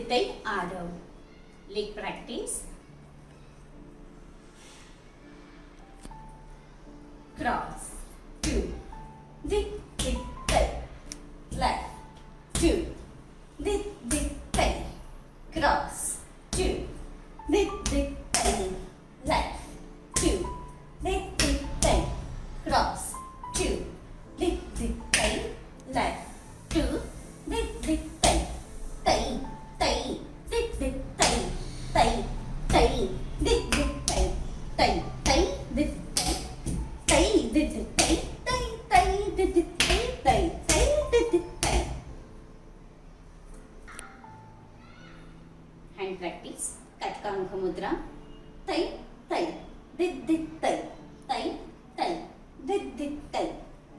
Tai Adavu. Leg practice. Cross. 2. Dhi Dhi Tai. Left. 2. Dhi Dhi Tai. Cross. 2. Dhi Dhi Tai. Left. 2. Dhi Dhi Tai. Cross. 2. Dhi Dhi Tai. Left. 2. Dhi Dhi Tai. Tai. Tai. Dhi Dhi Tai. Tai. Tai. Dhi Dhi Tai. Tai. Tai. Dhi Dhi Tai. Tai. Dhi Dhi Tai. Tai. Tai. Dhi Dhi Tai. Tai. Tai. Dhi Dhi Tai. Hand practice. Katka Mukha Mudra. Tai. Tai. Dhi Dhi Tai. Tai. Tai. Dhi Dhi Tai.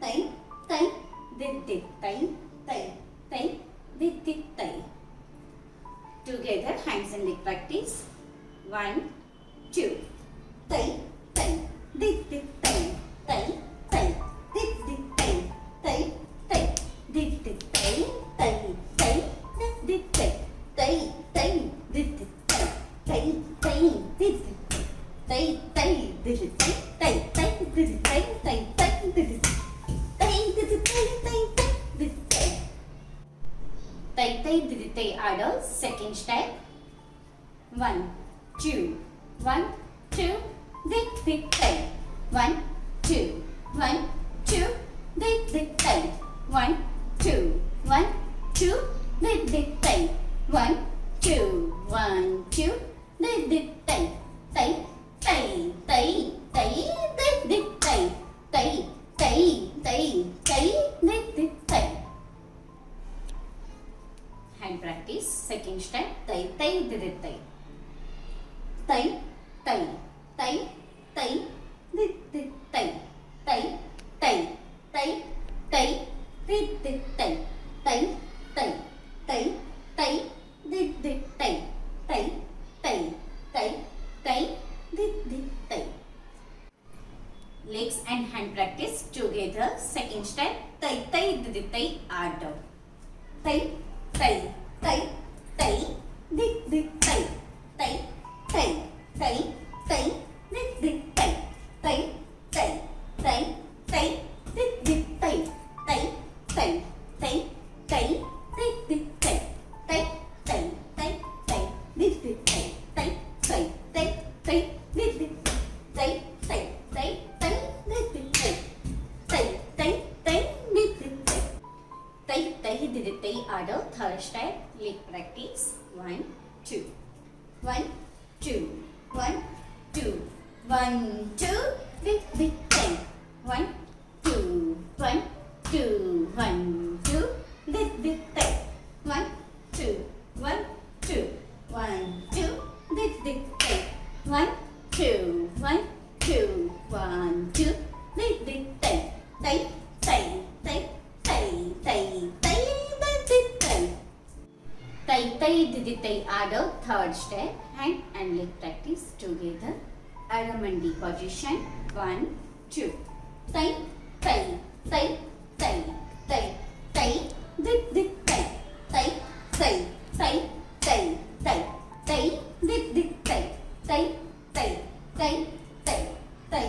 Tai. Tai. Dhi Dhi Tai. Tai. Tai. Dhi Dhi Tai. Together, hands and leg practice. 1, 2. Tai. Tai. Dhi Dhi Tai. Tai. Tai. Dhi Dhi Tai. Tai. Tai. Dhi Dhi Tai. Tai. Tai. Dhi Dhi Tai. Tai. Tai. Dhi Dhi Tai. Tai. Tai. Dhi Dhi Tai. Tai. Tai. Dhi Dhi Tai. Tai. Tai. Dhi Dhi Tai. Tai. Tai. Dhi Dhi Tai. Tai. Dhi Dhi Tai. Tai. Tai. Dhi Dhi Tai. Tai Tai Dhi Tai Adavu. Second step. 1, 2. 1, 2. Dhi Dhi Tai. 1, 2. 1, 2. Dhi Dhi Tai. 1, 2. 1, 2. Dhi Dhi Tai. 1, 2. 1, 2. Dhi Dhi Tai. Tai. Tai. Tai. Tai. Dhi Dhi Tai. Tai. Tai. Tai. Tai. Dhi Dhi Tai. Hand practice. Second step. Tai Tai Dhi Dhi Tai. Tai. Tai. Tai. Tai. Dhi Dhi Tai. Tai. Tai. Tai. Tai. Dhi Dhi Tai. Tai. Tai. Tai. Tai. Dhi Dhi Tai. Tai. Tai. Tai. Tai. Dhi Dhi Tai. Legs and hand practice together. Second step. Tai Tai Dhi Dhi Tai Adavu. Tai. Tai. Tai. Tai. Dhi Dhi Tai. Tai. Tai. Tai. Tai. Dhi Dhi Tai. Tai. Tai. Tai. Tai. Dhi Dhi Tai. Tai. Tai. Tai. Tai. Dhi Dhi Tai. Tai. Tai. Tai. Tai. Dhi Dhi Tai. Tai. Tai. Tai. Tai. Dhi Dhi Tai. Tai. Tai. Tai. Dhi Dhi Tai. Tai. Tai. Tai. Dhi Dhi Tai. Tai Tai Dhi Dhi Tai Adavu. Third step. Leg practice. 1, 2. 1, 2. 1, 2. 1, 2. Dhi Dhi Tai. 1, 2. 1, 2. 1, 2. Dhi Dhi Tai. 1, 2. 1, 2. 1, 2. Dhi Dhi Tai. 1, 2. 1, 2. 1, 2. Dhi Dhi Tai. Tai. Tai. Tai. Tai. Tai. Tai. Dhi Dhi Tai. Tai Tai Dhi Dhi Tai Adavu. Third step. Hand and leg practice together. Aramandi position. 1, 2. Tai. Tai. Tai. Tai. Tai. Tai. Dhi Dhi Tai. Tai. Tai. Tai. Tai. Tai. Tai. Dhi Dhi Tai. Tai. Tai. Tai. Tai. Tai.